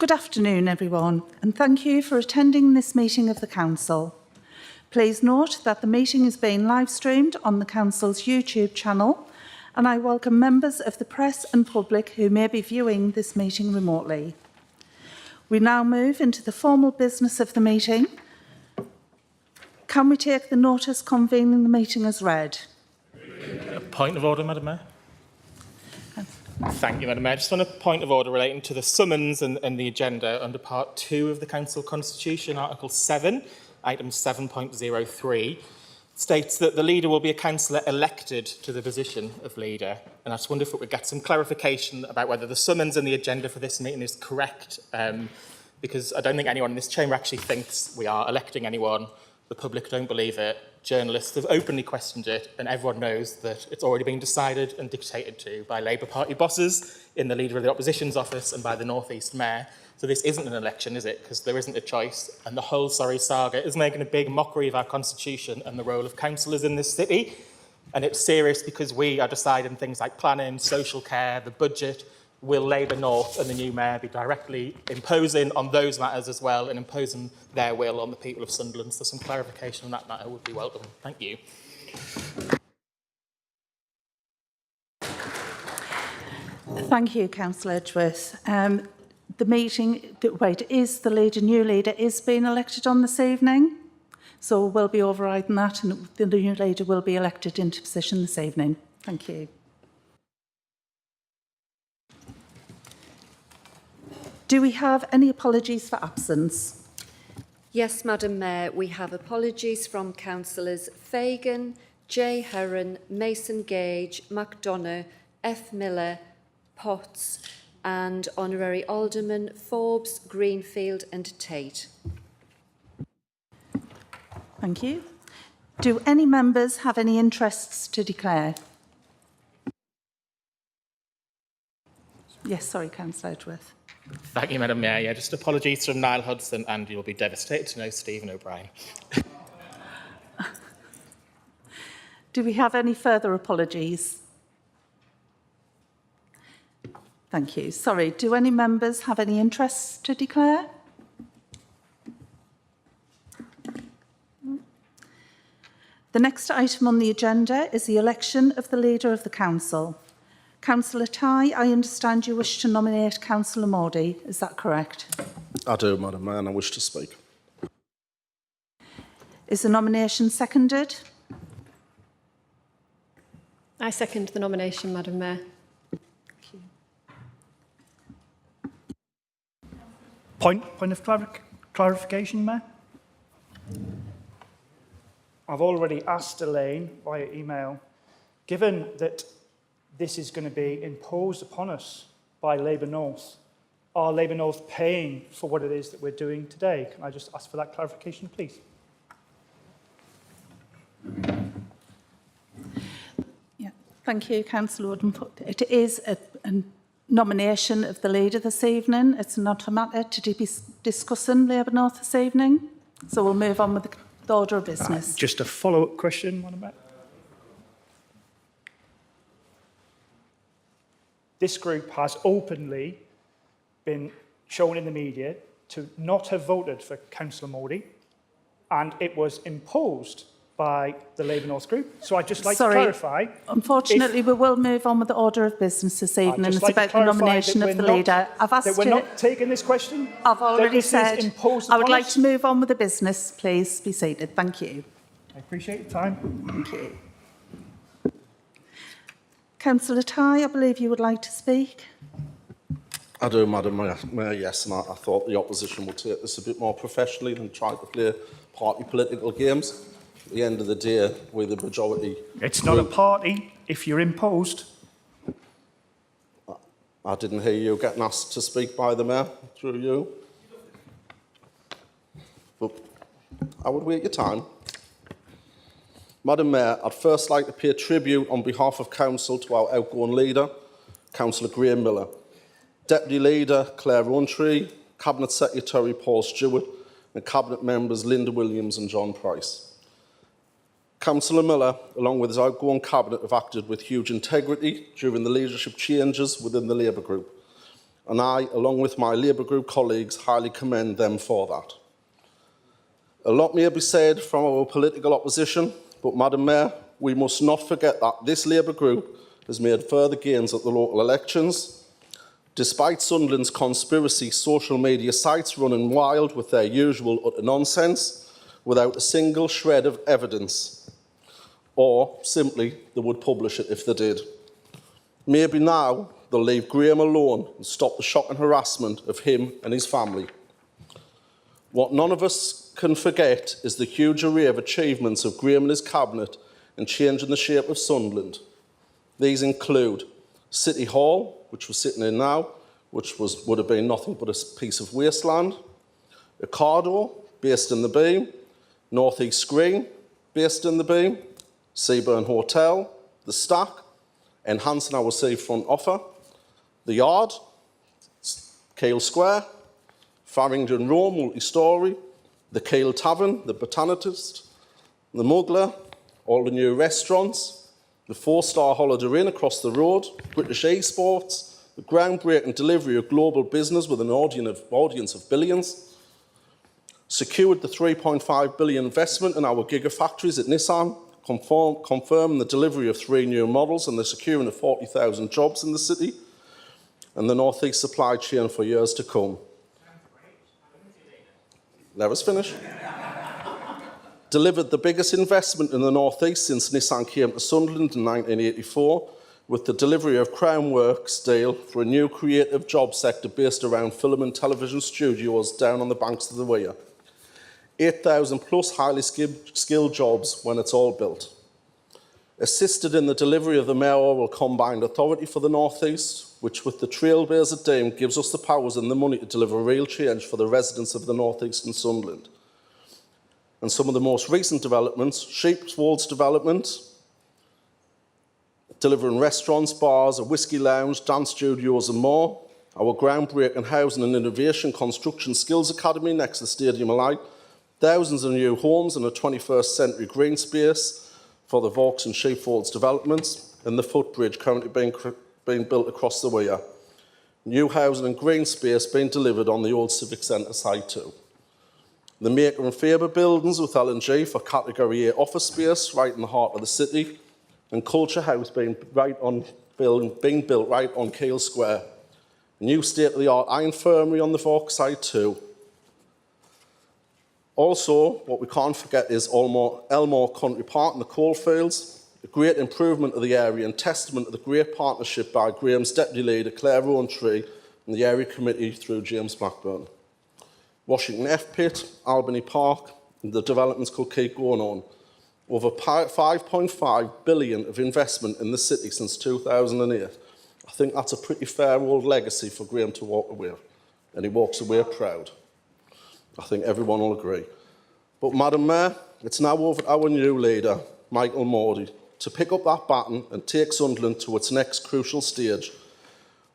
Good afternoon, everyone, and thank you for attending this meeting of the Council. Please note that the meeting is being live streamed on the Council's YouTube channel, and I welcome members of the press and public who may be viewing this meeting remotely. We now move into the formal business of the meeting. Can we take the notice convening the meeting as read? A point of order, Madam Mayor. Thank you, Madam Mayor. Just on a point of order relating to the summons and the agenda under Part 2 of the Council Constitution, Article 7, Item 7.03, states that the leader will be a councillor elected to the position of leader. And I just wonder if we could get some clarification about whether the summons and the agenda for this meeting is correct, because I don't think anyone in this chamber actually thinks we are electing anyone. The public don't believe it. Journalists have openly questioned it, and everyone knows that it's already been decided and dictated to by Labour Party bosses in the Leader of the Opposition's office and by the North East Mayor. So this isn't an election, is it? Because there isn't a choice. And the whole saga is making a big mockery of our constitution and the role of councillors in this city. And it's serious because we are deciding things like planning, social care, the budget. Will Labour North and the new Mayor be directly imposing on those matters as well and imposing their will on the people of Sunderland? So some clarification on that matter would be welcome. Thank you. Thank you, Councillor Edgeworth. The meeting, is the new leader is being elected on this evening. So we'll be overriding that and the new leader will be elected into position this evening. Thank you. Do we have any apologies for absence? Yes, Madam Mayor, we have apologies from Councillors Fagan, J Heron, Mason Gage, McDonough, F Miller, Potts and Honorary Alderman Forbes, Greenfield and Tate. Thank you. Do any members have any interests to declare? Yes, sorry, Councillor Edgeworth. Thank you, Madam Mayor. Yeah, just apologies from Niall Hudson, and you'll be devastated to know Stephen O'Brien. Do we have any further apologies? Thank you. Sorry, do any members have any interests to declare? The next item on the agenda is the election of the leader of the council. Councillor Tighe, I understand you wish to nominate Councillor Modi. Is that correct? I do, Madam Mayor, and I wish to speak. Is the nomination seconded? I second the nomination, Madam Mayor. Point of clarification, Mayor. I've already asked Elaine via email, given that this is going to be imposed upon us by Labour North, are Labour North paying for what it is that we're doing today? Can I just ask for that clarification, please? Yeah, thank you, Councillor Woodman. It is a nomination of the leader this evening. It's not a matter to be discussing Labour North this evening. So we'll move on with the order of business. Just a follow-up question, Madam Mayor. This group has openly been shown in the media to not have voted for Councillor Modi, and it was imposed by the Labour North group. So I'd just like to clarify. Unfortunately, we will move on with the order of business this evening. It's about the nomination of the leader. I've asked that we're not taking this question. I've already said I would like to move on with the business. Please be seated. Thank you. I appreciate your time. Thank you. Councillor Tighe, I believe you would like to speak. I do, Madam Mayor, yes, and I thought the opposition would take this a bit more professionally than try to play party political games. At the end of the day, we're the majority. It's not a party if you're imposed. I didn't hear you getting asked to speak by the Mayor, through you. But I would wait your time. Madam Mayor, I'd first like to pay tribute on behalf of Council to our outgoing leader, Councillor Graham Miller, Deputy Leader Claire Rowntree, Cabinet Secretary Paul Stewart and Cabinet members Linda Williams and John Price. Councillor Miller, along with his outgoing Cabinet, have acted with huge integrity during the leadership changes within the Labour group. and I, along with my Labour Group colleagues, highly commend them for that. A lot may be said from our political opposition, but Madam Mayor, we must not forget that this Labour Group has made further gains at the local elections. Despite Sunderland's conspiracy social media sites running wild with their usual utter nonsense, without a single shred of evidence, or simply they would publish it if they did. Maybe now they'll leave Graham alone and stop the shocking harassment of him and his family. What none of us can forget is the huge array of achievements of Graham and his cabinet in changing the shape of Sunderland. These include City Hall, which we're sitting in now, which would have been nothing but a piece of wasteland, Ocado, based in the Beam, North East Green, based in the Beam, Seaburn Hotel, the Stack, enhancing our seafront offer, the Yard, Keele Square, Farringdon Row, multi-storey, the Keele Tavern, the Botanist, the Muggler, all the new restaurants, the 4-star Holiday Inn across the road, British eSports, the groundbreaking delivery of global business with an audience of billions, secured the £3.5 billion investment in our gigafactories at Nissan, confirming the delivery of 3 new models and the securing of 40,000 jobs in the city, and the North East supply chain for years to come. Let us finish. Delivered the biggest investment in the North East since Nissan came to Sunderland in 1984, with the delivery of Crown Works deal for a new creative job sector based around film and television studios down on the banks of the Wear. 8,000 plus highly skilled jobs when it's all built. Assisted in the delivery of the mayoral combined authority for the North East, which with the trailblazer Dame gives us the powers and the money to deliver real change for the residents of the North East and Sunderland. And some of the most recent developments, Sheepswolds development, delivering restaurants, bars, a whisky lounge, dance studios and more, our groundbreaking housing and innovation construction skills academy next to the Stadium of Light, thousands of new homes and a 21st century green space for the Vaux and Sheepfolds developments, and the footbridge currently being built across the Wear. New housing and green space being delivered on the old Civic Centre site too. The Maker and Faber buildings with L&G for Category A office space right in the heart of the city, and Culture House being built right on Keele Square. A new state-of-the-art iron infirmary on the Vaux site too. Also, what we can't forget is Elmore Country Park in the coalfields, a great improvement of the area and testament to the great partnership by Graham's Deputy Leader Claire Rowntree and the area committee through James Blackburn. Washington F-Pit, Albany Park, and the developments could keep going on. Over £5.5 billion of investment in the city since 2008. I think that's a pretty fair old legacy for Graham to walk away, and he walks away proud. I think everyone will agree. But Madam Mayor, it's now over to our new leader, Michael Mordy, to pick up that baton and take Sunderland to its next crucial stage,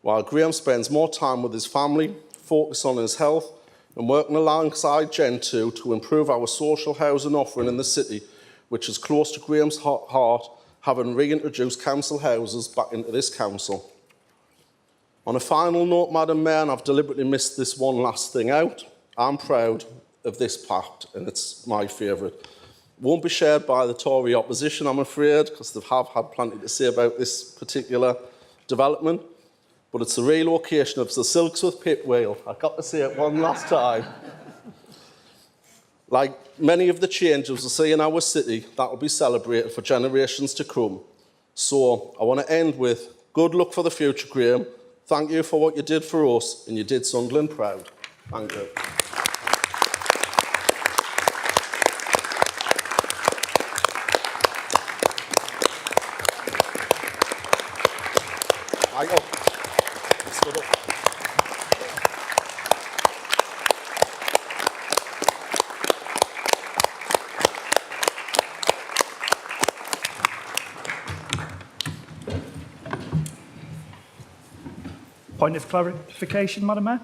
while Graham spends more time with his family, focus on his health, and working alongside Gen 2 to improve our social housing offering in the city, which is close to Graham's heart, having reintroduced council houses back into this council. On a final note, Madam Mayor, and I've deliberately missed this one last thing out, I'm proud of this pact, and it's my favourite. Won't be shared by the Tory opposition, I'm afraid, because they have had plenty to say about this particular development, but it's the relocation of the Silksworth pit wheel. I've got to say it one last time. Like many of the changes we see in our city, that will be celebrated for generations to come. So I want to end with good luck for the future, Graham. Thank you for what you did for us, and you did Sunderland proud. Thank you. Point of clarification, Madam Mayor.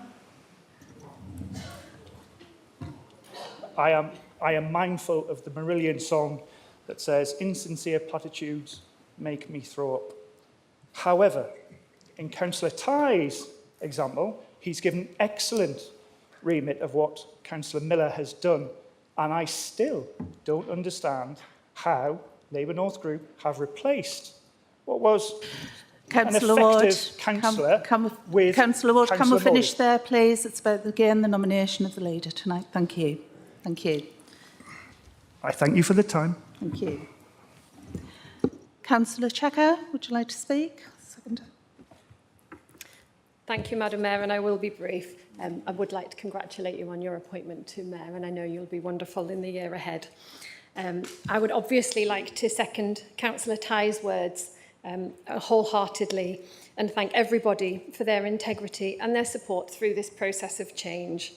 I am mindful of the Marillion song that says, "Insincere platitudes make me throw up." However, in Councillor Tighe's example, he's given excellent remit of what Councillor Miller has done, and I still don't understand how Labour North Group have replaced what was Councillor an Ward, effective councillor with Councillor Ward, can we Councillor finish Murray. there, please? It's about, again, the nomination of the leader tonight. Thank you. Thank you. I thank you for the time. Thank you. Councillor Checker, would you like to speak? Second. Thank you, Madam Mayor, and I will be brief. I would like to congratulate you on your appointment to Mayor, and I know you'll be wonderful in the year ahead. I would obviously like to second Councillor Ty's words wholeheartedly and thank everybody for their integrity and their support through this process of change.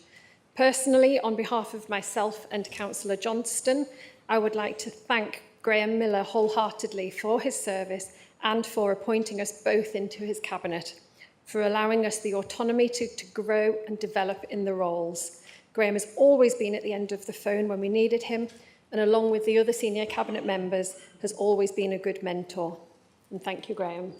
Personally, on behalf of myself and Councillor Johnston, I would like to thank Graham Miller wholeheartedly for his service and for appointing us both into his cabinet, for allowing us the autonomy to grow and develop in the roles. Graham has always been at the end of the phone when we needed him, and along with the other senior cabinet members, has always been a good mentor. And thank you, Graham.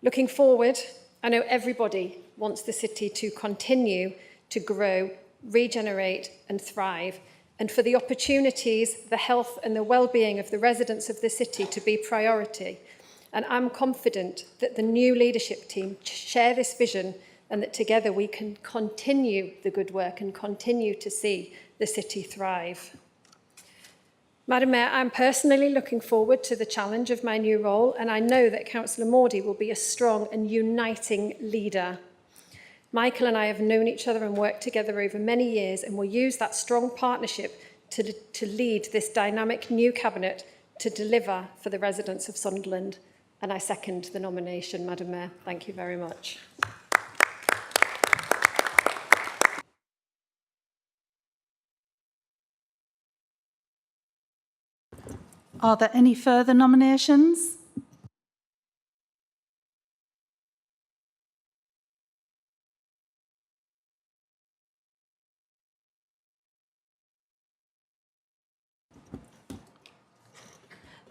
Looking forward, I know everybody wants the city to continue to grow, regenerate and thrive, and for the opportunities, the health and the well-being of the residents of the city to be priority. And I'm confident that the new leadership team share this vision and that together we can continue the good work and continue to see the city thrive. Madam Mayor, I'm personally looking forward to the challenge of my new role, and I know that Councillor Mordy will be a strong and uniting leader. Michael and I have known each other and worked together over many years, and will use that strong partnership to lead this dynamic new cabinet to deliver for the residents of Sunderland. And I second the nomination, Madam Mayor. Thank you very much. Are there any further nominations?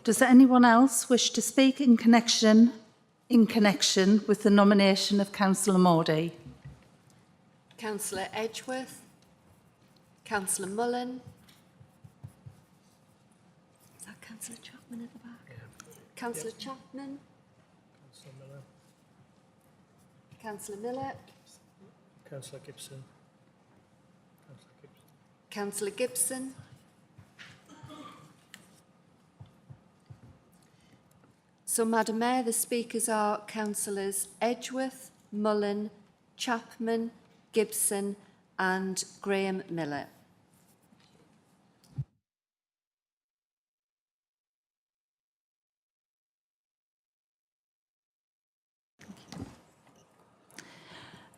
Does anyone else wish to speak in connection with the nomination of Councillor Mordy? Councillor Edgeworth, Councillor Mullen. Is that Councillor Chapman at the back? Yeah. Councillor Chapman. Councillor Miller. Councillor Miller. Councillor Gibson. Councillor Gibson. So, Madam Mayor, the speakers are Councillors Edgeworth, Mullen, Chapman, Gibson and Graham Miller.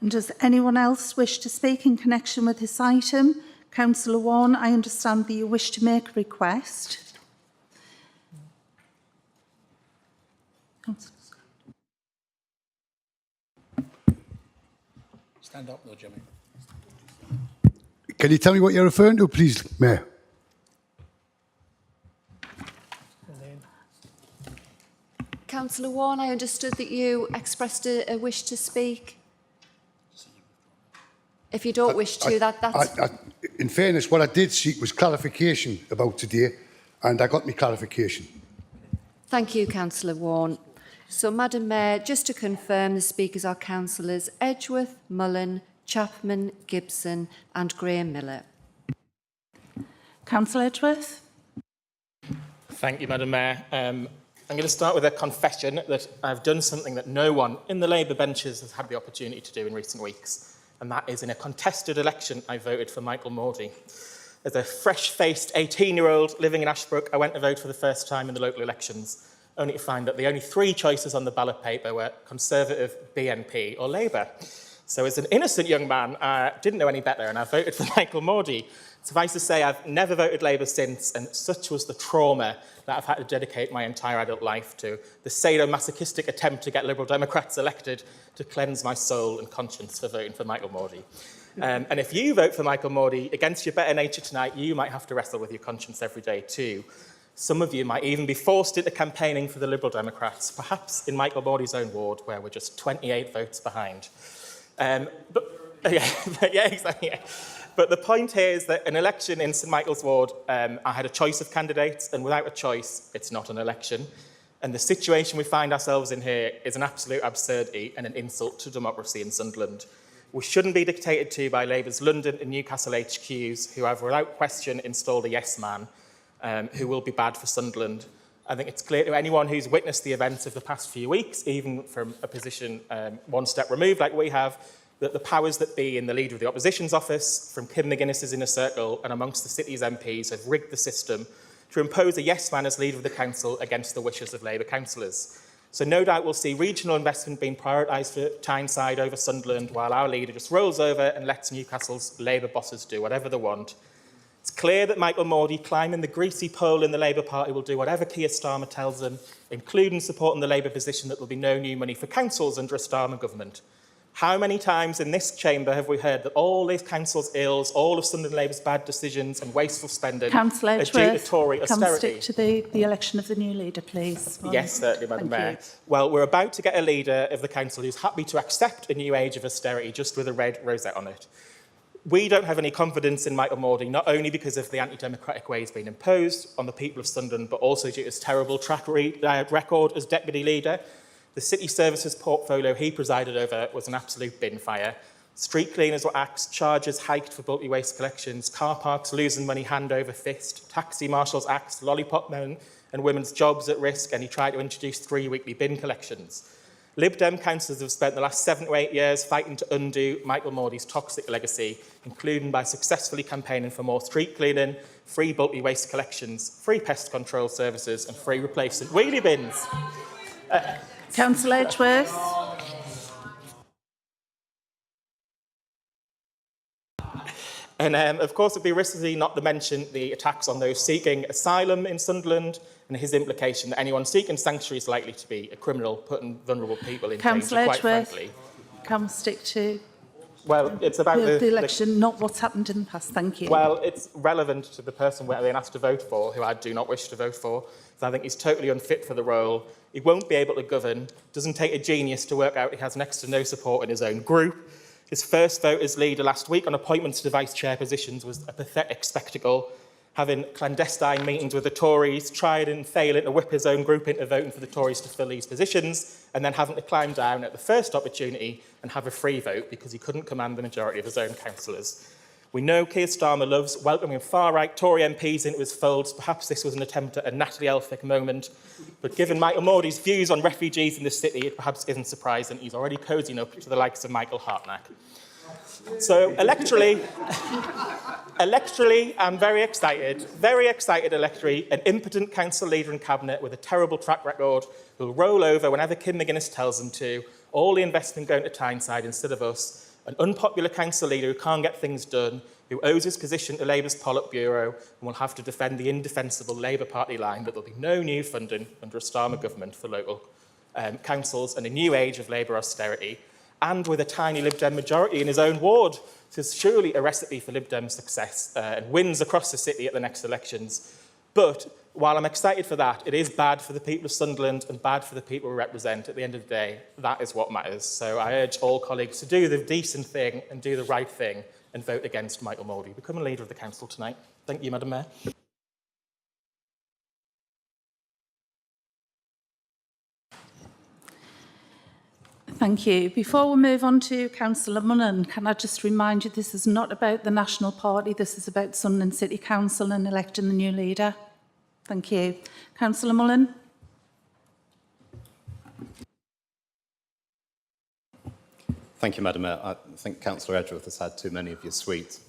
And does anyone else wish to speak in connection with this item? Councillor Warren, I understand that you wish to make a request. Stand up though, Jimmy. Can you tell me what you're referring to, please, Mayor? Councillor Warren, I understood that you expressed a wish to speak. If you don't wish to, that's... In fairness, what I did seek was clarification about today, and I got me clarification. Thank you, Councillor Warren. So, Madam Mayor, just to confirm, the speakers are Councillors Edgeworth, Mullen, Chapman, Gibson and Graham Miller. Councillor Edgeworth. Thank you, Madam Mayor. I'm going to start with a confession that I've done something that no one in the Labour benches has had the opportunity to do in recent weeks, and that is in a contested election I voted for Michael Mordy. As a fresh-faced 18-year-old living in Ashbrook, I went to vote for the first time in the local elections, only to find that the only three choices on the ballot paper were Conservative, BNP or Labour. So as an innocent young man, I didn't know any better and I voted for Michael Mordy. Suffice to say, I've never voted Labour since, and such was the trauma that I've had to dedicate my entire adult life to, the sadomasochistic attempt to get Liberal Democrats elected to cleanse my soul and conscience for voting for Michael Mordy. And if you vote for Michael Mordy against your better nature tonight, you might have to wrestle with your conscience every day too. Some of you might even be forced into campaigning for the Liberal Democrats, perhaps in Michael Mordy's own ward, where we're just 28 votes behind. Yeah, exactly. Yeah. But the point here is that an election in St Michael's ward, I had a choice of candidates, and without a choice, it's not an election. And the situation we find ourselves in here is an absolute absurdity and an insult to democracy in Sunderland. We shouldn't be dictated to by Labour's London and Newcastle HQs, who have without question installed a yes man, who will be bad for Sunderland. I think it's clear to anyone who's witnessed the events of the past few weeks, even from a position one step removed like we have, that the powers that be in the leader of the opposition's office, from Kim McGuinness's inner circle and amongst the city's MPs, have rigged the system to impose a yes man as leader of the council against the wishes of Labour councillors. So no doubt we'll see regional investment being prioritised for Tyneside over Sunderland, while our leader just rolls over and lets Newcastle's Labour bosses do whatever they want. It's clear that Michael Mordy, climbing the greasy pole in the Labour Party, will do whatever Keir Starmer tells him, including supporting the Labour position that there will be no new money for councils under a Starmer government. How many times in this chamber have we heard that all these councils' ills, all of Sunderland Labour's bad decisions and wasteful spending are due to Tory austerity? Can stick to the election of the new leader, please. Yes, certainly, Madam Mayor. You. Well, we're about to get a leader of the council who's happy to accept a new age of austerity just with a red rosette on it. We don't have any confidence in Michael Mordy, not only because of the anti-democratic ways being imposed on the people of Sunderland, but also due to his terrible track record as deputy leader. The city services portfolio he presided over was an absolute bin fire. Street cleaners were axed, charges hiked for bulky waste collections, car parks losing money hand over fist, taxi marshals axed, lollipop men and women's jobs at risk, and he tried to introduce 3 weekly bin collections. Lib Dem councillors have spent the last 7 to 8 years fighting to undo Michael Mordy's toxic legacy, including by successfully campaigning for more street cleaning, free bulky waste collections, free pest control services and free replacement wheelie bins. Councillor Edgeworth. And of course, it'd be risky not to mention the attacks on those seeking asylum in Sunderland and his implication that anyone seeking sanctuary is likely to be a criminal, putting vulnerable people in danger, quite frankly. Can we stick to well, it's about the election, not what's happened in the past? Thank you. Well, it's relevant to the person we're being asked to vote for, who I do not wish to vote for. So I think he's totally unfit for the role. He won't be able to govern. Doesn't take a genius to work out he has next to no support in his own group. His first vote as leader last week on appointments to vice chair positions was a pathetic spectacle, having clandestine meetings with the Tories, tried and failing to whip his own group into voting for the Tories to fill these positions, and then having to climb down at the first opportunity and have a free vote because he couldn't command the majority of his own councillors. We know Keir Starmer loves welcoming far-right Tory MPs into his folds. Perhaps this was an attempt at a Natalie Elphicke moment. But given Michael Mordy's views on refugees in the city, it perhaps isn't surprising he's already cozying up to the likes of Michael Hartnack. So electorally, I'm very excited electorally, an impotent council leader and cabinet with a terrible track record who'll roll over whenever Kim McGuinness tells them to, all the investment going to Tyneside instead of us, an unpopular council leader who can't get things done, who owes his position to Labour's Politburo and will have to defend the indefensible Labour Party line that there'll be no new funding under a Starmer government for local councils and a new age of Labour austerity, and with a tiny Lib Dem majority in his own ward. So it's surely a recipe for Lib Dem success and wins across the city at the next elections. But while I'm excited for that, it is bad for the people of Sunderland and bad for the people we represent. At the end of the day, that is what matters. So I urge all colleagues to do the decent thing and do the right thing and vote against Michael Mordy. Become a leader of the council tonight. Thank you, Madam Mayor. Thank you. Before we move on to Councillor Munnan, can I just remind you this is not about the National Party, this is about Sunderland City Council and electing the new leader. Thank you. Councillor Mullen. Thank you, Madam Mayor. I think Councillor Edgeworth has had too many of your sweets.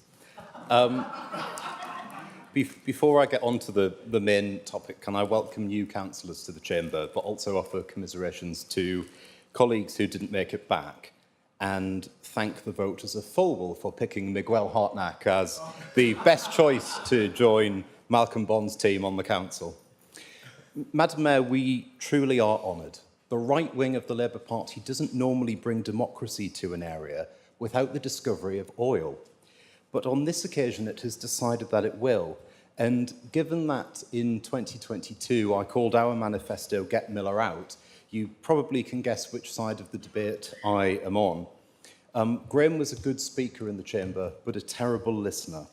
Before I get on to the main topic, can I welcome new councillors to the chamber, but also offer commiserations to colleagues who didn't make it back, and thank the voters of Fulwell for picking Miguel Hartnack as the best choice to join Malcolm Bond's team on the council. Madam Mayor, we truly are honoured. The right wing of the Labour Party doesn't normally bring democracy to an area without the discovery of oil. But on this occasion, it has decided that it will. And given that in 2022 I called our manifesto Get Miller Out, you probably can guess which side of the debate I am on. Graham was a good speaker in the chamber, but a terrible listener.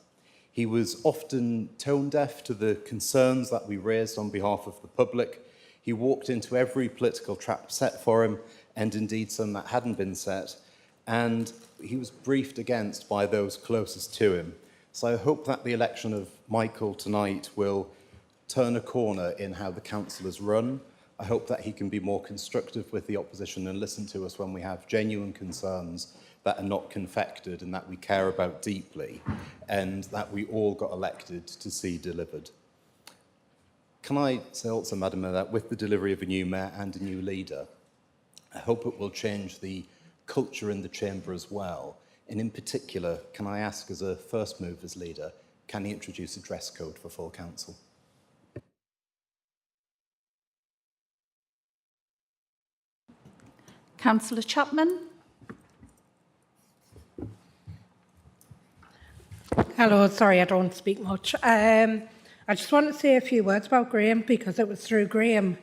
He was often tone-deaf to the concerns that we raised on behalf of the public. He walked into every political trap set for him, and indeed some that hadn't been set, and he was briefed against by those closest to him. So I hope that the election of Michael tonight will turn a corner in how the council is run. I hope that he can be more constructive with the opposition and listen to us when we have genuine concerns that are not confected and that we care about deeply, and that we all got elected to see delivered. Can I say also, Madam Mayor, that with the delivery of a new mayor and a new leader, I hope it will change the culture in the chamber as well. And in particular, can I ask, as a First Movers leader, can he introduce a dress code for full council? Councillor Chapman. Hello, sorry I don't speak much. I just want to say a few words about Graham, because it was through Graham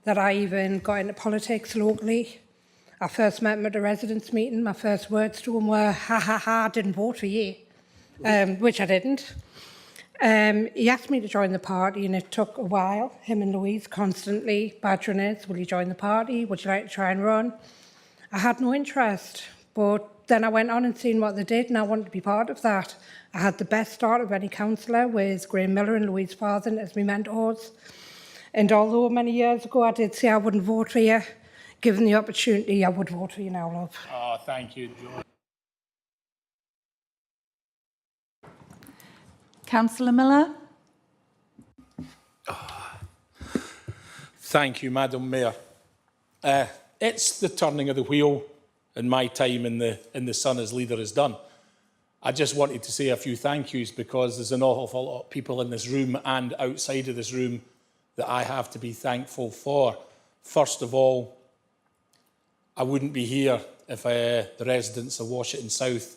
that I even got into politics locally. I first met him at a residents' meeting. My first words to him were, ha ha ha, I didn't vote for you, which I didn't. He asked me to join the party, and it took a while. Him and Louise constantly badgering us, will you join the party? Would you like to try and run? I had no interest, but then I went on and seen what they did, and I wanted to be part of that. I had the best start of any councillor with Graham Miller and Louise Farthing as my mentors. And although many years ago I did say I wouldn't vote for you, given the opportunity, I would vote for you now, love. Oh, thank you, Joy. Councillor Miller. Thank you, Madam Mayor. It's the turning of the wheel, and my time in the Sun as leader is done. I just wanted to say a few thank yous, because there's an awful lot of people in this room and outside of this room that I have to be thankful for. First of all, I wouldn't be here if the residents of Washington South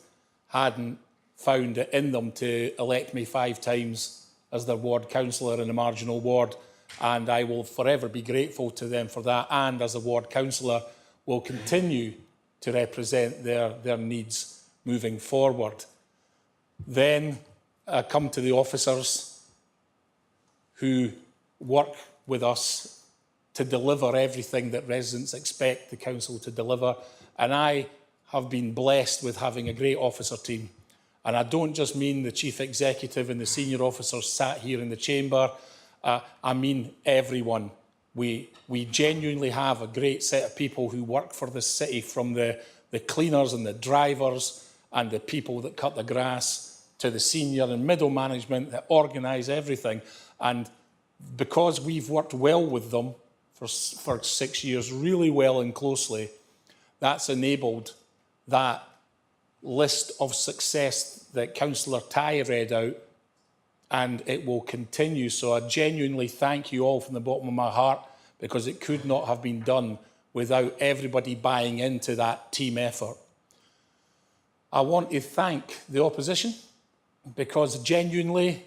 hadn't found it in them to elect me 5 times as their ward councillor in a marginal ward, and I will forever be grateful to them for that, and as a ward councillor will continue to represent their needs moving forward. Then I come to the officers who work with us to deliver everything that residents expect the council to deliver. And I have been blessed with having a great officer team. And I don't just mean the chief executive and the senior officers sat here in the chamber. I mean everyone. We genuinely have a great set of people who work for the city, from the cleaners and the drivers and the people that cut the grass to the senior and middle management that organise everything. And because we've worked well with them for 6 years, really well and closely, that's enabled that list of success that Councillor Ty read out, and it will continue. So I genuinely thank you all from the bottom of my heart, because it could not have been done without everybody buying into that team effort. I want to thank the opposition, because genuinely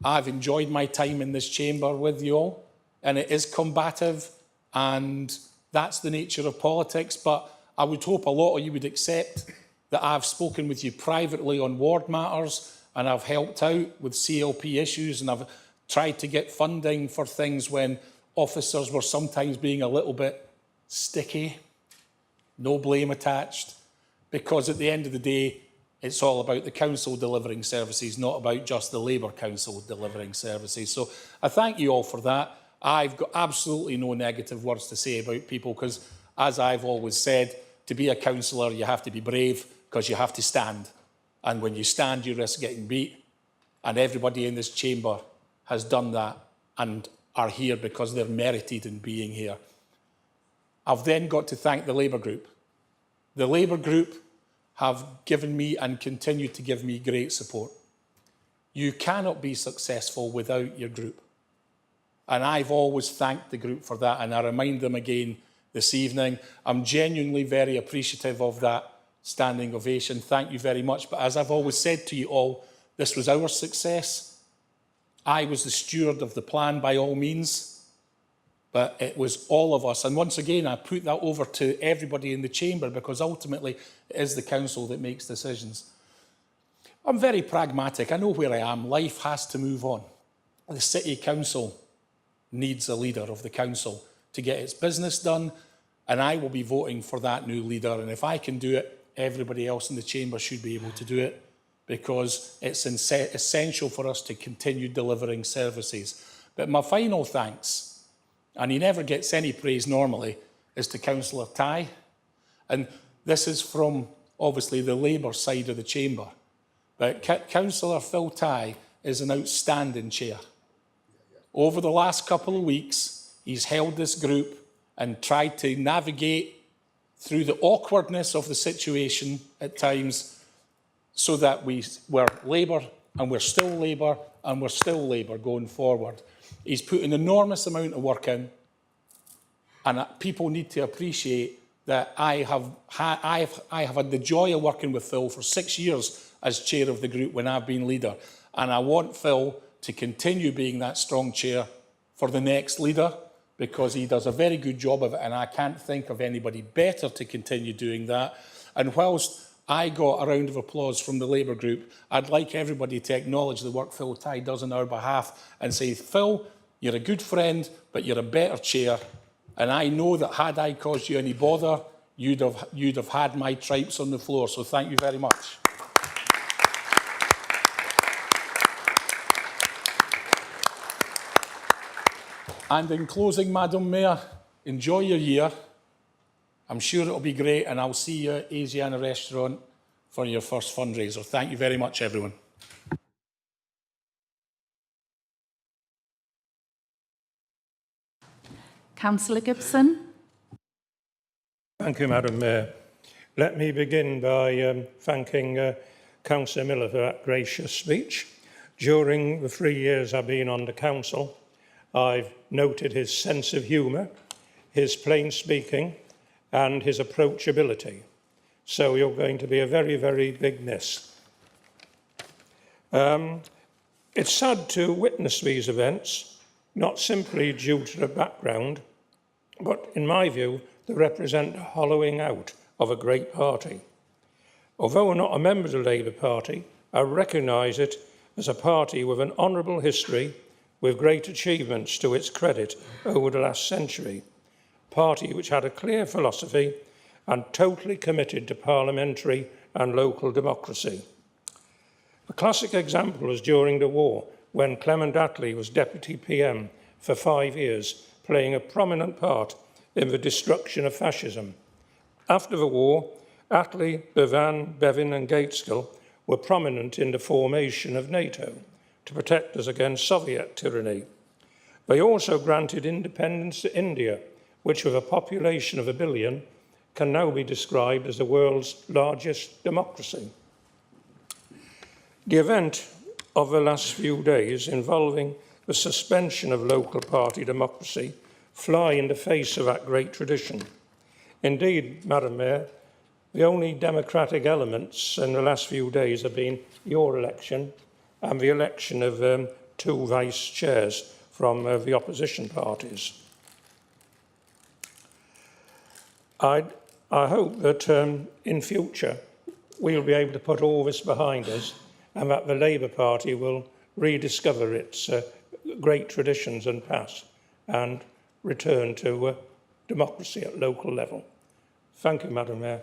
I've enjoyed my time in this chamber with you all, and it is combative, and that's the nature of politics. But I would hope a lot of you would accept that I've spoken with you privately on ward matters, and I've helped out with CLP issues, and I've tried to get funding for things when officers were sometimes being a little bit sticky. No blame attached, because at the end of the day, it's all about the council delivering services, not about just the Labour Council delivering services. So I thank you all for that. I've got absolutely no negative words to say about people, because, as I've always said, to be a councillor, you have to be brave, because you have to stand. And when you stand, you risk getting beat. And everybody in this chamber has done that and are here because they're merited in being here. I've then got to thank the Labour group. The Labour group have given me and continue to give me great support. You cannot be successful without your group. And I've always thanked the group for that, and I remind them again this evening. I'm genuinely very appreciative of that standing ovation. Thank you very much. But as I've always said to you all, this was our success, I was the steward of the plan by all means, but it was all of us. And once again, I put that over to everybody in the chamber because ultimately it is the council that makes decisions. I'm very pragmatic. I know where I am. Life has to move on. The City Council needs a leader of the council to get its business done, and I will be voting for that new leader. And if I can do it, everybody else in the chamber should be able to do it, because it's essential for us to continue delivering services. But my final thanks, and he never gets any praise normally, is to Councillor Tighe. And this is from, obviously, the Labour side of the chamber. But Councillor Phil Tighe is an outstanding chair. Over the last couple of weeks, he's held this group and tried to navigate through the awkwardness of the situation at times so that we were Labour and we're still Labour and we're still Labour going forward. He's put an enormous amount of work in, and people need to appreciate that I have had the joy of working with Phil for 6 years as chair of the group when I've been leader. And I want Phil to continue being that strong chair for the next leader, because he does a very good job of it, and I can't think of anybody better to continue doing that. And whilst I got a round of applause from the Labour group, I'd like everybody to acknowledge the work Phil Tighe does on our behalf and say, Phil, you're a good friend, but you're a better chair. And I know that had I caused you any bother, you'd have had my tripes on the floor. So thank you very much. And in closing, Madam Mayor, enjoy your year. I'm sure it'll be great, and I'll see you at Asiana Restaurant for your first fundraiser. Thank you very much, everyone. Councillor Gibson. Thank you, Madam Mayor. Let me begin by thanking Councillor Miller for that gracious speech. During the 3 years I've been on the council, I've noted his sense of humour, his plain speaking, and his approachability. So you're going to be a very, very big miss. It's sad to witness these events, not simply due to the background, but in my view, they represent the hollowing out of a great party. Although I'm not a member of the Labour Party, I recognise it as a party with an honourable history, with great achievements to its credit over the last century. A party which had a clear philosophy and totally committed to parliamentary and local democracy. A classic example was during the war, when Clement Attlee was Deputy PM for 5 years, playing a prominent part in the destruction of fascism. After the war, Attlee, Bevin and Gaitskell were prominent in the formation of NATO to protect us against Soviet tyranny. They also granted independence to India, which with a population of 1 billion, can now be described as the world's largest democracy. The event of the last few days involving the suspension of local party democracy fly in the face of that great tradition. Indeed, Madam Mayor, the only democratic elements in the last few days have been your election and the election of 2 vice chairs from the opposition parties. I hope that in future we'll be able to put all this behind us, and that the Labour Party will rediscover its great traditions and past and return to democracy at local level. Thank you, Madam Mayor.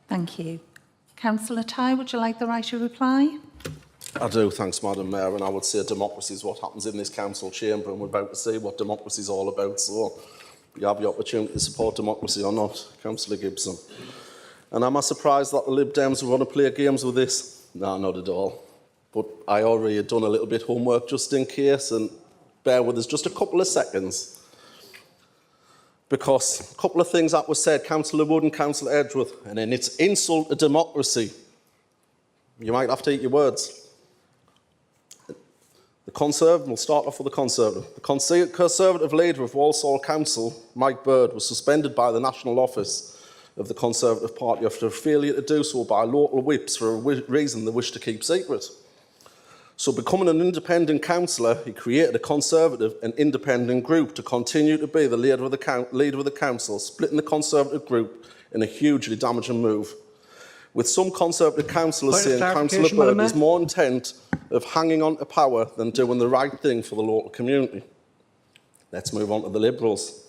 Thank you. Councillor Tighe, would you like the right to reply? I do, thanks, Madam Mayor, and I would say democracy is what happens in this council chamber, and we're about to see what democracy is all about, so you have the opportunity to support democracy or not, Councillor Gibson. And am I surprised that the Lib Dems want to play games with this? No, not at all. But I already had done a little bit of homework just in case, and bear with us just a couple of seconds. Because a couple of things that were said, Councillor Wood and Councillor Edgeworth, and then it's insult to democracy. You might have to eat your words. The Conservative, we'll start off with the Conservative. The Conservative leader of Walsall Council, Mike Bird, was suspended by the National Office of the Conservative Party after a failure to do so by local whips for a reason they wish to keep secret. So, becoming an independent councillor, he created a Conservative and independent group to continue to be the leader of the council, splitting the Conservative group in a hugely damaging move. With some Conservative councillors saying Councillor Bird is more intent of hanging on to power than doing the right thing for the local community. Let's move on to the Liberals.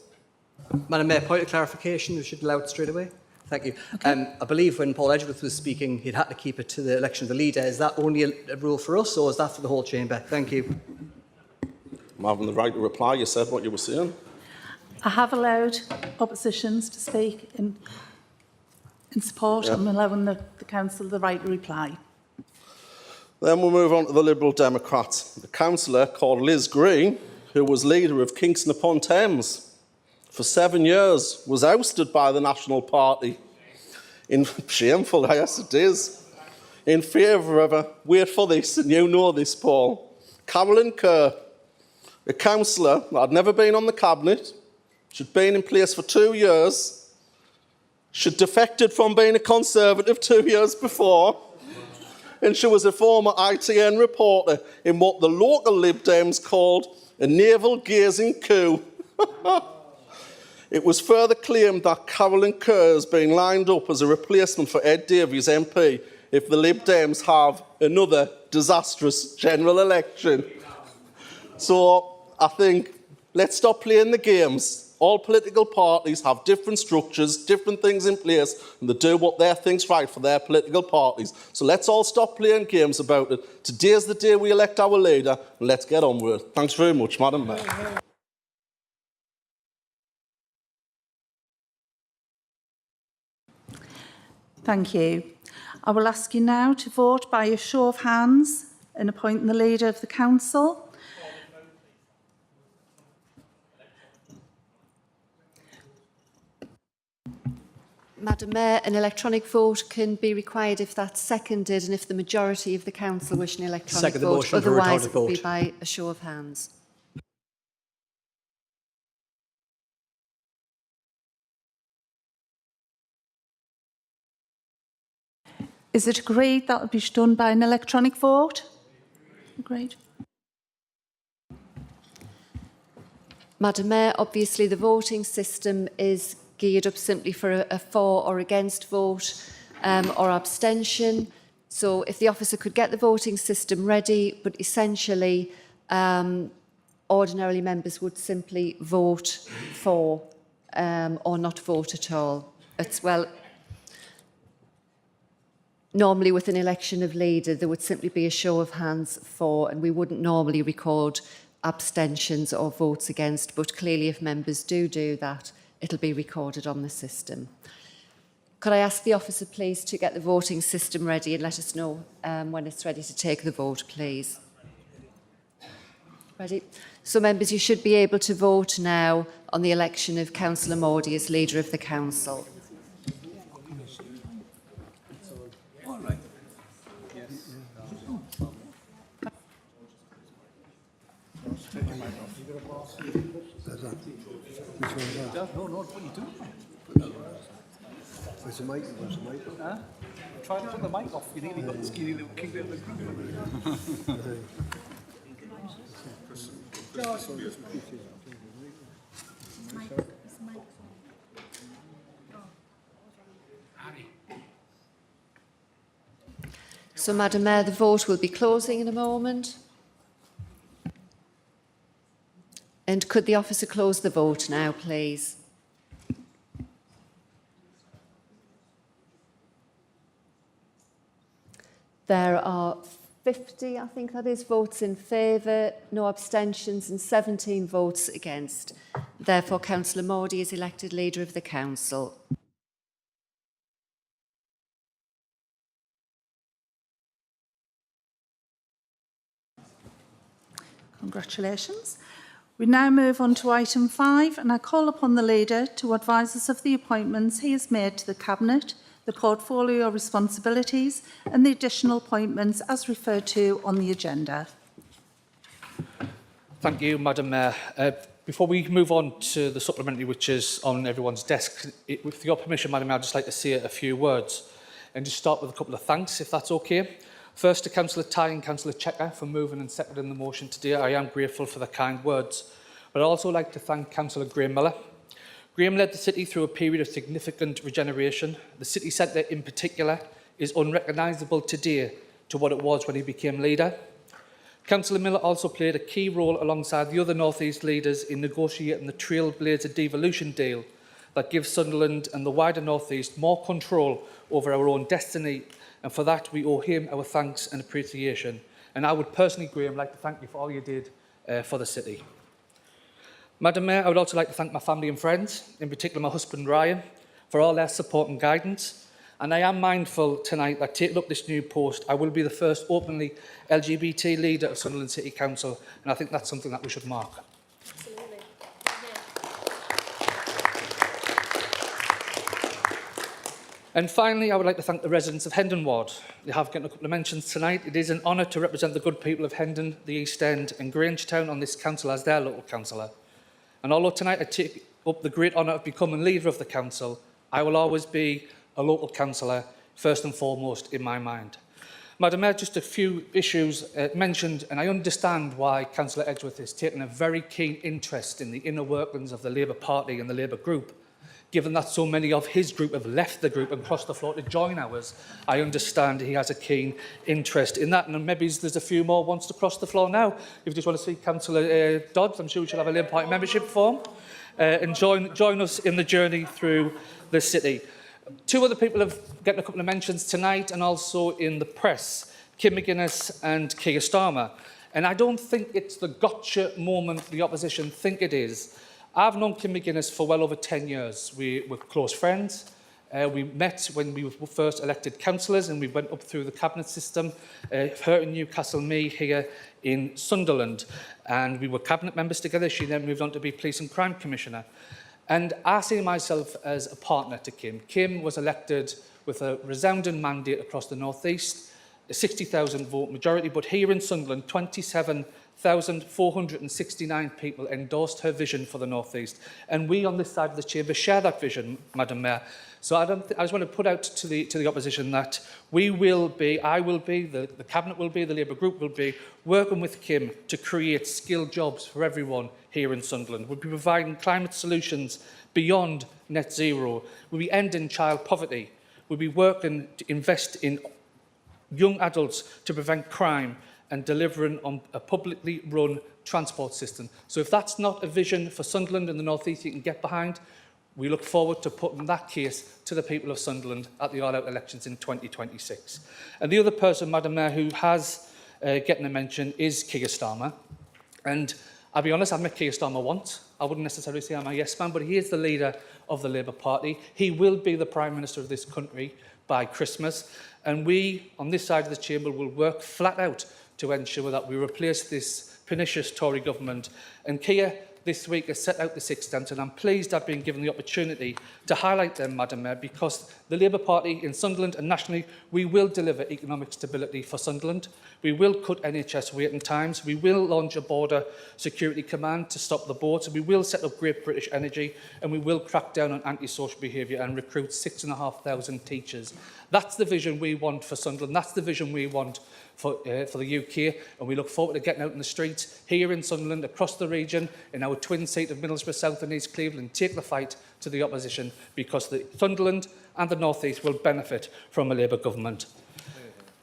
Madam Mayor, point of clarification, we should allow it straight away. Thank you. Okay. I believe when Paul Edgeworth was speaking, he'd had to keep it to the election of the leader. Is that only a rule for us, or is that for the whole chamber? Thank you. I'm having the right to reply. You said what you were saying. I have allowed oppositions to speak in support. I'm allowing the council the right to reply. Then we'll move on to the Liberal Democrats. The councillor called Liz Green, who was leader of Kingston upon Thames for 7 years, was ousted by the National Party. Shameful, yes it is. In favour of wait for this, and you know this, Paul, Carolyn Kerr, a councillor that had never been on the Cabinet, she'd been in place for 2 years, she'd defected from being a Conservative 2 years before, and she was a former ITN reporter in what the local Lib Dems called a navel-gazing coup. It was further claimed that Carolyn Kerr has been lined up as a replacement for Ed Davies MP if the Lib Dems have another disastrous general election. So I think let's stop playing the games. All political parties have different structures, different things in place, and they do what they think's right for their political parties. So let's all stop playing games about it. Today's the day we elect our leader, and let's get on with it. Thanks very much, Madam Mayor. Thank you. I will ask you now to vote by a show of hands in appointing the leader of the council. Madam Mayor, an electronic vote can be required if that's seconded and if the majority of the council wish an electronic vote. Otherwise, it would be by a show of hands. Is it agreed that will be done by an electronic vote? Agreed. Madam Mayor, obviously the voting system is geared up simply for a for or against vote or abstention. So if the officer could get the voting system ready, but essentially ordinarily members would simply vote for or not vote at all. It's normally with an election of leader, there would simply be a show of hands for, and we wouldn't normally record abstentions or votes against, but clearly if members do that, it'll be recorded on the system. Could I ask the officer, please, to get the voting system ready and let us know when it's ready to take the vote, please. Ready? So, members, you should be able to vote now on the election of Councillor Mordy as leader of the council. Where's the mic? Where's the mic? Huh? Try to put the mic off. You nearly got the skinny little king out of the group. So, Madam Mayor, the vote will be closing in a moment. And could the officer close the vote now, please? There are 50, I think that is, votes in favour, no abstentions and 17 votes against. Therefore, Councillor Mordy is elected leader of the council. Congratulations. We now move on to item 5, and I call upon the leader to advise us of the appointments he has made to the Cabinet, the portfolio responsibilities and the additional appointments as referred to on the agenda. Thank you, Madam Mayor. Before we move on to the supplementary, which is on everyone's desk, with your permission, Madam Mayor, I'd just like to say a few words and just start with a couple of thanks, if that's okay. First to Councillor Ty and Councillor Checker for moving and seconding the motion today. I am grateful for the kind words. But I'd also like to thank Councillor Graham Miller. Graham led the city through a period of significant regeneration. The city centre in particular is unrecognisable today to what it was when he became leader. Councillor Miller also played a key role alongside the other North East leaders in negotiating the Trailblazer devolution deal that gives Sunderland and the wider North East more control over our own destiny, and for that we owe him our thanks and appreciation. And I would personally, Graham, like to thank you for all you did for the city. Madam Mayor, I would also like to thank my family and friends, in particular my husband Ryan, for all their support and guidance. And I am mindful tonight that taking up this new post, I will be the first openly LGBT leader of Sunderland City Council, and I think that's something that we should mark. Absolutely. And finally, I would like to thank the residents of Hendon Ward. They have gotten a couple of mentions tonight. It is an honour to represent the good people of Hendon, the East End and Grangetown on this council as their local councillor. And although tonight I take up the great honour of becoming leader of the council, I will always be a local councillor, first and foremost in my mind. Madam Mayor, just a few issues mentioned, and I understand why Councillor Edgeworth has taken a very keen interest in the inner workings of the Labour Party and the Labour group. Given that so many of his group have left the group and crossed the floor to join ours, I understand he has a keen interest in that. And maybe there's a few more wants to cross the floor now. If you just want to see Councillor Dodds, I'm sure we shall have a Labour Party membership form and join us in the journey through the city. Two other people have gotten a couple of mentions tonight and also in the press, Kim McGuinness and Keir Starmer. And I don't think it's the gotcha moment the opposition think it is. I've known Kim McGuinness for well over 10 years. We were close friends. We met when we were first elected councillors and we went up through the cabinet system, her in Newcastle, me here in Sunderland. And we were cabinet members together. She then moved on to be Police and Crime Commissioner. And I see myself as a partner to Kim. Kim was elected with a resounding mandate across the North East, a 60,000 vote majority, but here in Sunderland, 27,469 people endorsed her vision for the North East. And we on this side of the chamber share that vision, Madam Mayor. So I just want to put out to the opposition that we will be, I will be, the Cabinet will be, the Labour group will be, working with Kim to create skilled jobs for everyone here in Sunderland. We'll be providing climate solutions beyond net zero. We'll be ending child poverty. We'll be working to invest in young adults to prevent crime and delivering on a publicly run transport system. So if that's not a vision for Sunderland and the North East you can get behind, we look forward to putting that case to the people of Sunderland at the all-out elections in 2026. And the other person, Madam Mayor, who has getting a mention is Keir Starmer. And I'll be honest, I've met Keir Starmer once. I wouldn't necessarily say I'm a yes man, but he is the leader of the Labour Party. He will be the Prime Minister of this country by Christmas. And we, on this side of the chamber, will work flat out to ensure that we replace this pernicious Tory government. And Keir, this week, has set out the 6 steps, and I'm pleased I've been given the opportunity to highlight them, Madam Mayor, because the Labour Party in Sunderland and nationally, we will deliver economic stability for Sunderland. We will cut NHS waiting times. We will launch a border security command to stop the boats. We will set up Great British Energy, and we will crack down on antisocial behaviour and recruit 6,500 teachers. That's the vision we want for Sunderland. That's the vision we want for the UK, and we look forward to getting out in the streets here in Sunderland, across the region, in our twin seat of Middlesbrough South and East Cleveland, take the fight to the opposition, because the Sunderland and the North East will benefit from a Labour government.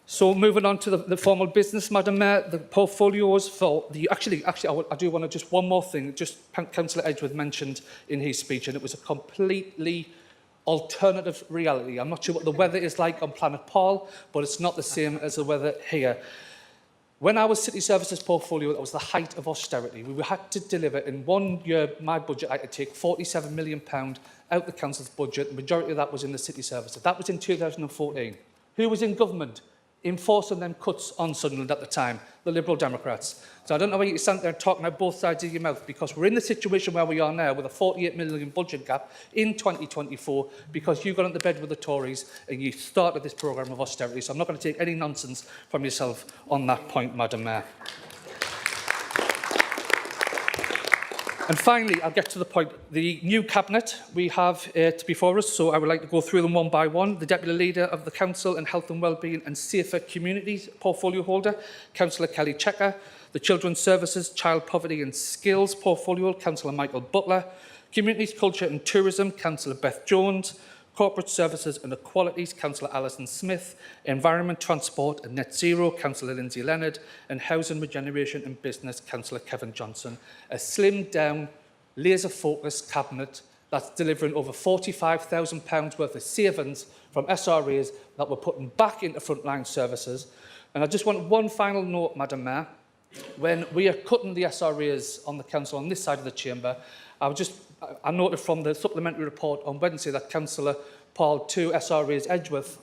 So moving on to the formal business, Madam Mayor, the portfolios for the... Actually, I do want to just one more thing. Just Councillor Edgeworth mentioned in his speech, and it was a completely alternative reality. I'm not sure what the weather is like on Planet Paul, but it's not the same as the weather here. When I was City Services portfolio, that was the height of austerity. We had to deliver in 1 year, my budget, I had to take £47 million out the council's budget. The majority of that was in the City Services. That was in 2014. Who was in government enforcing them cuts on Sunderland at the time? The Liberal Democrats. So I don't know why you stand there talking out both sides of your mouth, because we're in the situation where we are now with a £48 million budget gap in 2024 because you got into bed with the Tories and you started this programme of austerity. So I'm not going to take any nonsense from yourself on that point, Madam Mayor. And finally, I'll get to the point. The new cabinet we have before us, so I would like to go through them one by one. The Deputy Leader of the Council and Health and Wellbeing and Safer Communities portfolio holder, Councillor Kelly Checker. The Children's Services, Child Poverty and Skills portfolio, Councillor Michael Butler. Communities, Culture and Tourism, Councillor Beth Jones. Corporate Services and Equalities, Councillor Alison Smith. Environment, Transport and Net Zero, Councillor Lindsay Leonard. And Housing, Regeneration and Business, Councillor Kevin Johnson. A slimmed down, laser-focused cabinet that's delivering over £45,000 worth of savings from SRAs that we're putting back into frontline services. And I just want one final note, Madam Mayor. When we are cutting the SRAs on the council on this side of the chamber, I noted from the supplementary report on Wednesday that Councillor Paul to SRA's Edgeworth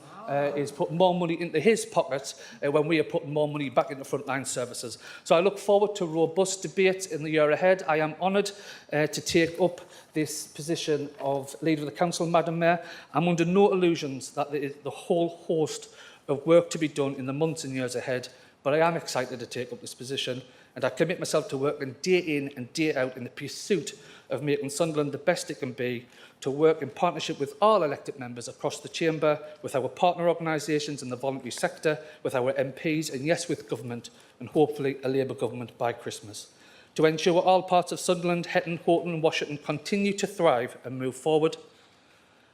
is putting more money into his pockets when we are putting more money back into frontline services. So I look forward to robust debate in the year ahead. I am honoured to take up this position of Leader of the Council, Madam Mayor. I'm under no illusions that there is the whole host of work to be done in the months and years ahead, but I am excited to take up this position, and I commit myself to working day in and day out in the pursuit of making Sunderland the best it can be, to work in partnership with all elected members across the chamber, with our partner organisations in the voluntary sector, with our MPs, and yes, with government, and hopefully a Labour government by Christmas, to ensure all parts of Sunderland, Hetton, Houghton and Washington continue to thrive and move forward.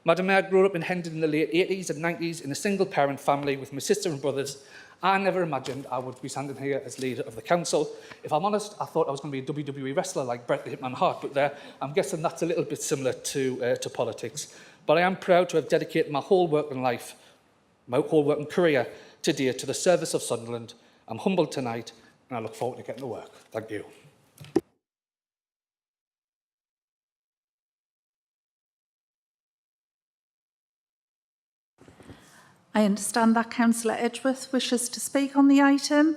Madam Mayor, I grew up in Hendon in the late 80s and 90s in a single-parent family with my sister and brothers. I never imagined I would be standing here as Leader of the Council. If I'm honest, I thought I was going to be a WWE wrestler like Bret the Hitman Hart, but I'm guessing that's a little bit similar to politics. But I am proud to have dedicated my whole working life, my whole working career today to the service of Sunderland. I'm humbled tonight, and I look forward to getting to work. Thank you. I understand that Councillor Edgeworth wishes to speak on the item.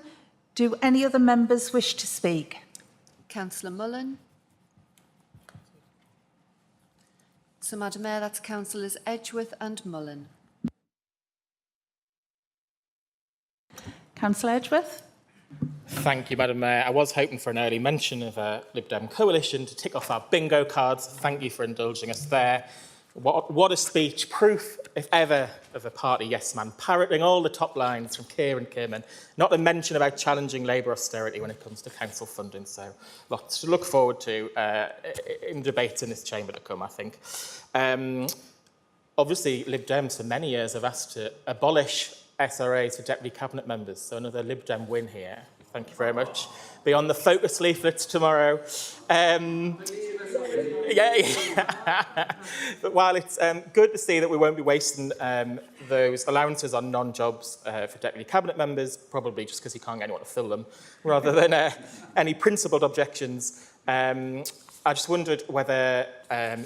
Do any other members wish to speak? Councillor Mullen. So, Madam Mayor, that's Councillors Edgeworth and Mullen. Councillor Edgeworth. Thank you, Madam Mayor. I was hoping for an early mention of a Lib Dem coalition to tick off our bingo cards. Thank you for indulging us there. What a speech, proof, if ever, of a party yes man, parroting all the top lines from Keir and Kierman, not to mention about challenging Labour austerity when it comes to council funding. So lots to look forward to in debates in this chamber to come, I think. Obviously, Lib Dems for many years have asked to abolish SRAs for deputy cabinet members, so another Lib Dem win here. Thank you very much. Be on the focus leaflets tomorrow. But while it's good to see that we won't be wasting those allowances on non-jobs for deputy cabinet members, probably just because you can't get anyone to fill them, rather than any principled objections, I just wondered whether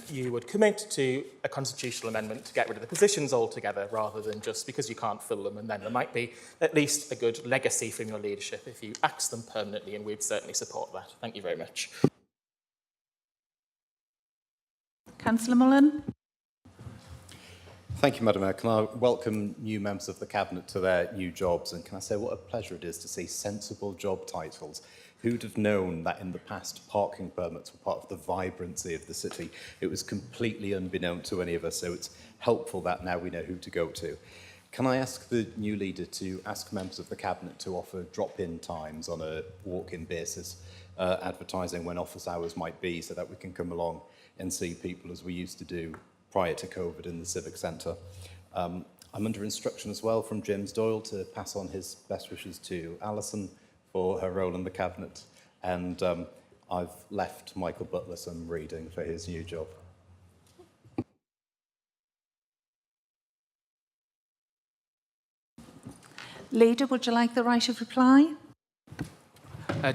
you would commit to a constitutional amendment to get rid of the positions altogether, rather than just because you can't fill them, and then there might be at least a good legacy from your leadership if you axe them permanently, and we'd certainly support that. Thank you very much. Councillor Mullen. Thank you, Madam Mayor. Can I welcome new members of the Cabinet to their new jobs, and can I say what a pleasure it is to see sensible job titles. Who'd have known that in the past parking permits were part of the vibrancy of the city? It was completely unbeknown to any of us, so it's helpful that now we know who to go to. Can I ask the new leader to ask members of the Cabinet to offer drop-in times on a walk-in basis, advertising when office hours might be, so that we can come along and see people as we used to do prior to COVID in the Civic Centre. I'm under instruction as well from James Doyle to pass on his best wishes to Alison for her role in the Cabinet, and I've left Michael Butler some reading for his new job. Leader, would you like the right of reply?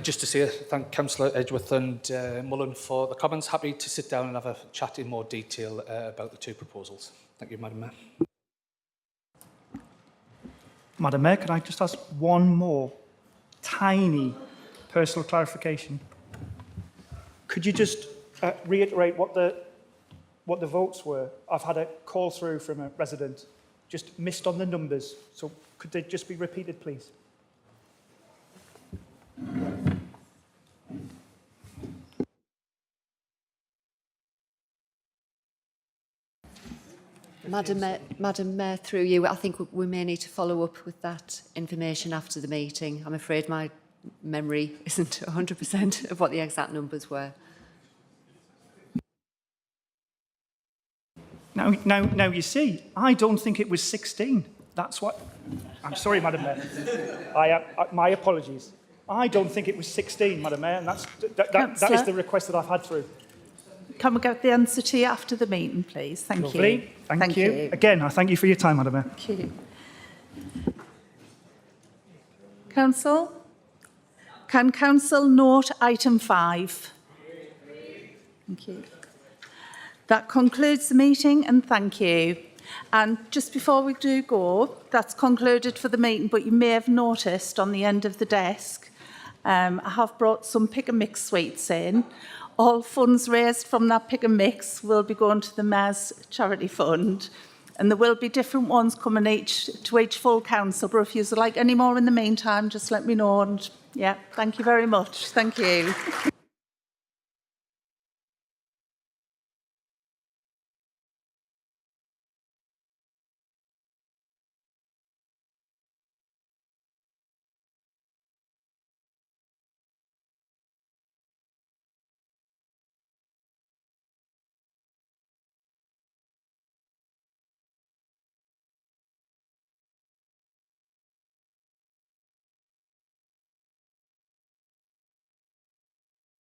Just to say thank Councillor Edgeworth and Mullen for the comments. Happy to sit down and have a chat in more detail about the two proposals. Thank you, Madam Mayor. Madam Mayor, can I just ask one more tiny personal clarification? Could you just reiterate what the votes were? I've had a call through from a resident, just missed on the numbers. So could they just be repeated, please? Madam Mayor, through you, I think we may need to follow up with that information after the meeting. I'm afraid my memory isn't 100% of what the exact numbers were. Now, you see, I don't think it was 16. That's what... I'm sorry, Madam Mayor. My apologies. I don't think it was 16, Madam Mayor, and that is the request that I've had through. Can we get the answer to you after the meeting, please? Thank Lovely. you. Thank you. Again, I thank you for your time, Madam Mayor. Thank you. Council? Can Council note item 5? Thank you. That concludes the meeting, and thank you. And just before we do go, that's concluded for the meeting, but you may have noticed on the end of the desk, I have brought some pick and mix sweets in. All funds raised from that pick and mix will be going to the Mayor's Charity Fund. And there will be different ones coming to each full council. But if you'd like any more in the meantime, just let me know. And yeah, thank you very much. Thank you.